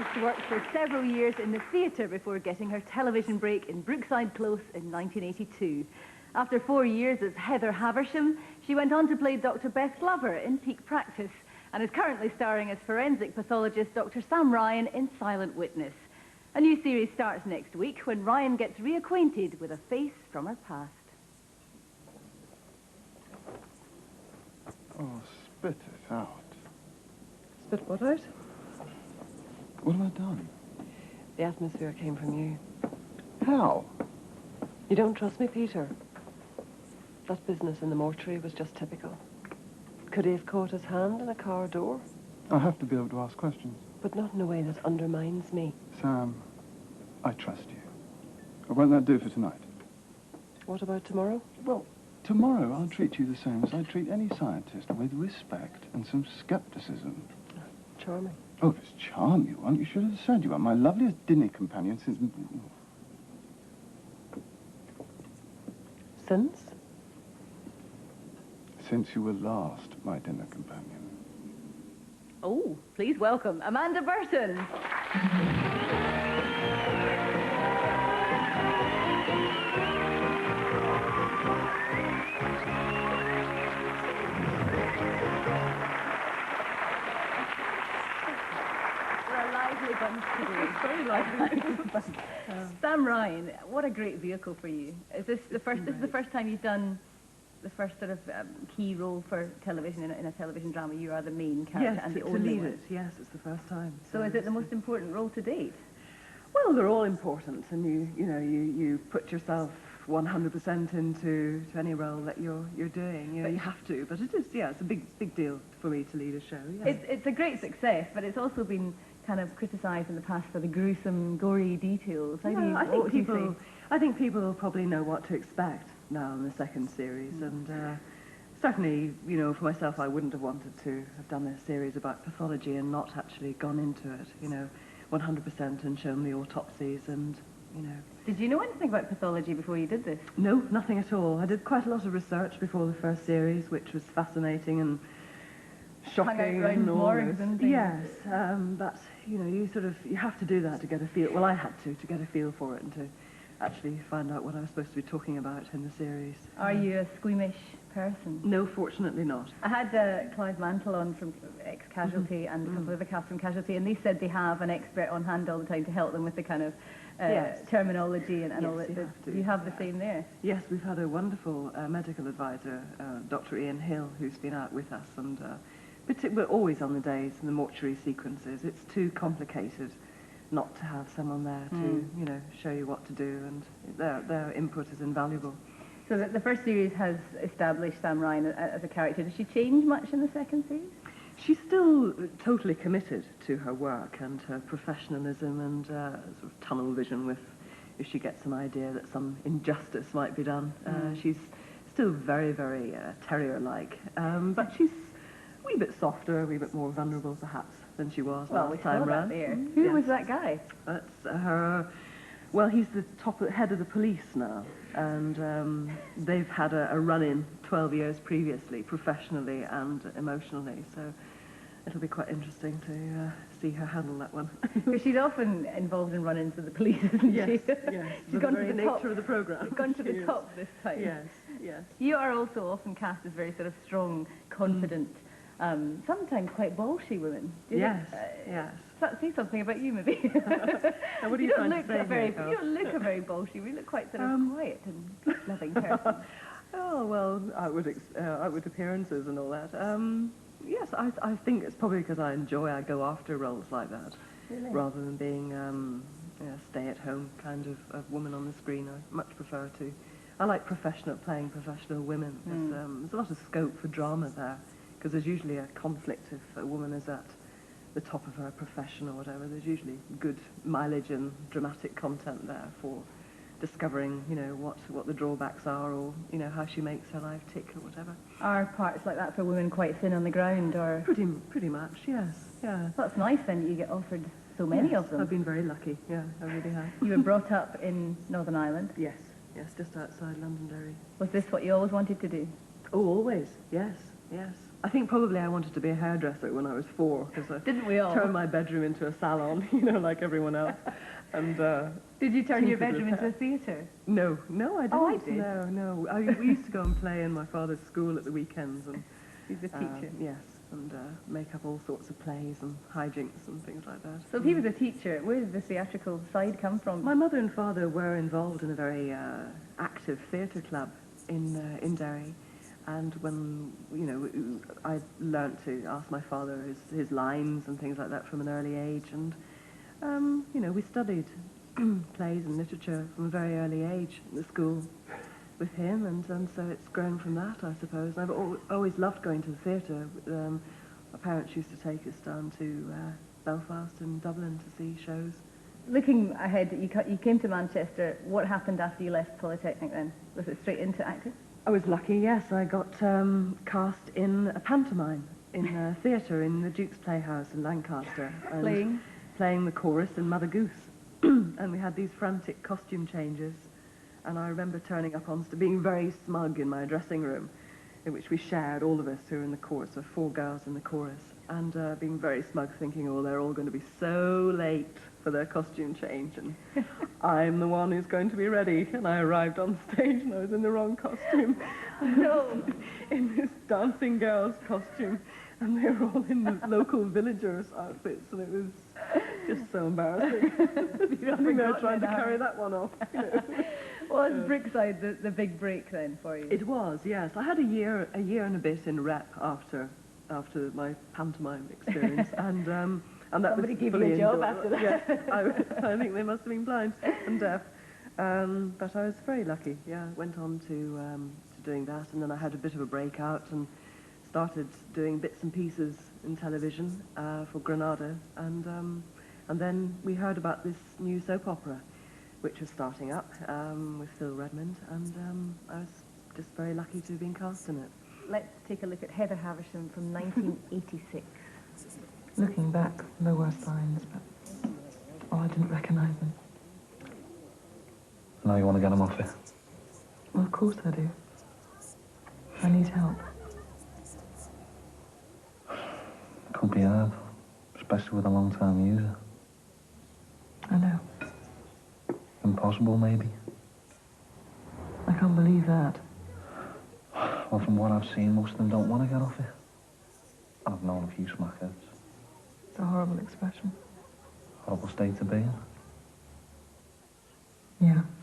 West worked for several years in the theatre before getting her television break in Brookside Close in 1982. After 4 years as Heather Haversham, she went on to play Dr. Beth Glover in Peak Practice and is currently starring as forensic pathologist Dr. Sam Ryan in Silent Witness. A new series starts next week when Ryan gets reacquainted with a face from her past. Oh, spit it out. Spit what out? What have I done? The atmosphere came from you. How? You don't trust me, Peter? That business in the mortuary was just typical. Could he have caught his hand in a car door? I have to be able to ask questions. But not in a way that undermines me. Sam, I trust you. Won't that do for tonight? What about tomorrow? Well, tomorrow I'll treat you the same as I treat any scientist, with respect and some skepticism. Charming. Oh, if it's charm you want, you should have said you are my loveliest dinner companion since... Since? Since you were last my dinner companion. Oh, please welcome Amanda Burton. Very lively. Sam Ryan, what a great vehicle for you. Is this the first? This is the first time you've done the first sort of key role for television in a television drama. You are the main character and the only one. Yes, it's the first time. So is it the most important role to date? Well, they're all important, and you put yourself 100% into any role that you're doing. You have to, but it is, it's a big deal for me to lead a show. Yeah. It's a great success, but it's also been kind of criticised in the past for the gruesome, gory details. I think people probably know what to expect now in the second series, and certainly, for myself, I wouldn't have wanted to have done a series about pathology and not actually gone into it, 100% and shown the autopsies and, Did you know anything about pathology before you did this? No, nothing at all. I did quite a lot of research before the first series, which was fascinating and shocking and all this. Yes, but you have to do that to get a feel. Well, I had to get a feel for it and to actually find out what I was supposed to be talking about in the series. Are you a squeamish person? No, fortunately not. I had Clive Mantle on from Ex-Casualty and a couple of the cast from Casualty, and they said they have an expert on hand all the time to help them with the kind of terminology and all that. You have the same there? Yes, we've had a wonderful medical advisor, Dr. Ian Hill, who's been out with us, and we're always on the days in the mortuary sequences. It's too complicated not to have someone there to, show you what to do, and their input is invaluable. So the first series has established Sam Ryan as a character. Does she change much in the second series? She's still totally committed to her work and her professionalism and sort of tunnel vision with if she gets an idea that some injustice might be done. She's still very, very terrier-like, but she's a wee bit softer, a wee bit more vulnerable, perhaps, than she was last time round. Who was that guy? That's her. Well, he's the head of the police now, and they've had a run-in 12 years previously, professionally and emotionally, so it'll be quite interesting to see her handle that one. Because she's often involved in run-ins with the police, isn't she? Yes. She's gone to the nature of the programme. She's gone to the top this time. Yes. You are also often cast as very sort of strong, confident, sometimes quite bolshy women. Yes. Say something about you, maybe. Now, what are you trying to say here, You don't look a very bolshy. You look quite sort of quiet and loving person. Oh, well, outward appearances and all that. Yes, I think it's probably because I go after roles like that, rather than being a stay-at-home kind of woman on the screen. I much prefer to. I like playing professional women. There's a lot of scope for drama there, because there's usually a conflict if a woman is at the top of her profession or whatever. There's usually good mileage and dramatic content there for discovering, what the drawbacks are, or, how she makes her life tick or whatever. Are parts like that for women quite thin on the ground, or? Pretty much, yes. Yeah. That's nice then that you get offered so many of them. I've been very lucky, yeah, I really have. You were brought up in Northern Ireland? Yes, just outside Londonderry. Was this what you always wanted to do? Oh, always, yes. I think probably I wanted to be a hairdresser when I was 4, because I Didn't we all? turned my bedroom into a salon, like everyone else. And Did you turn your tinkered bedroom with into a hair. theatre? No, I didn't. Oh, I did. No. We used to go and play in my father's school at the weekends, and He's a teacher. yes, and make up all sorts of plays and hijinks and things like that. So if he was a teacher, where did the theatrical side come from? My mother and father were involved in a very active theatre club in Derry, and when I learnt to ask my father his lines and things like that from an early age, and we studied plays and literature from a very early age in the school with him, and so it's grown from that, I suppose. And I've always loved going to the theatre. My parents used to take us down to Belfast and Dublin to see shows. Looking ahead, you came to Manchester. What happened after you left Polytechnic then? Was it straight into acting? I was lucky, yes. I got cast in a pantomime in a theatre in the Duke's Playhouse in Lancaster. And playing the chorus in Mother Goose. And we had these frantic costume changes. And I remember turning up on being very smug in my dressing room, in which we shared, all of us who were in the chorus, there were 4 girls in the chorus, and being very smug, thinking, oh, they're all going to be so late for their costume change, and I'm the one who's going to be ready. And I arrived on stage and I was in the wrong costume. No. In this dancing girl's costume, and they were all in the local villagers' outfits, and it was just so embarrassing. Standing there trying to carry that one off. Was Brookside the big break then for you? It was, yes. I had a year and a bit in rep after my pantomime experience, and that Somebody was gave fully you a job enjoyable. after that. Yes, I think they must have been blind and deaf, but I was very lucky. Yeah, went on to doing that, and then I had a bit of a breakout and started doing bits and pieces in television for Granada, and then we heard about this new soap opera, which was starting up with Phil Redmond, and I was just very lucky to have been cast in it. Let's take a look at Heather Haversham from 1986. Looking back, there were signs, but I didn't recognise them. Now you want to get him off here? Well, of course I do. I need help. Could be hard, especially with a long-time user. I know. Impossible, maybe. I can't believe that. Well, from what I've seen, most of them don't want to get off it. I've known a few smackheads. It's a horrible expression. Horrible state to be in. Yeah.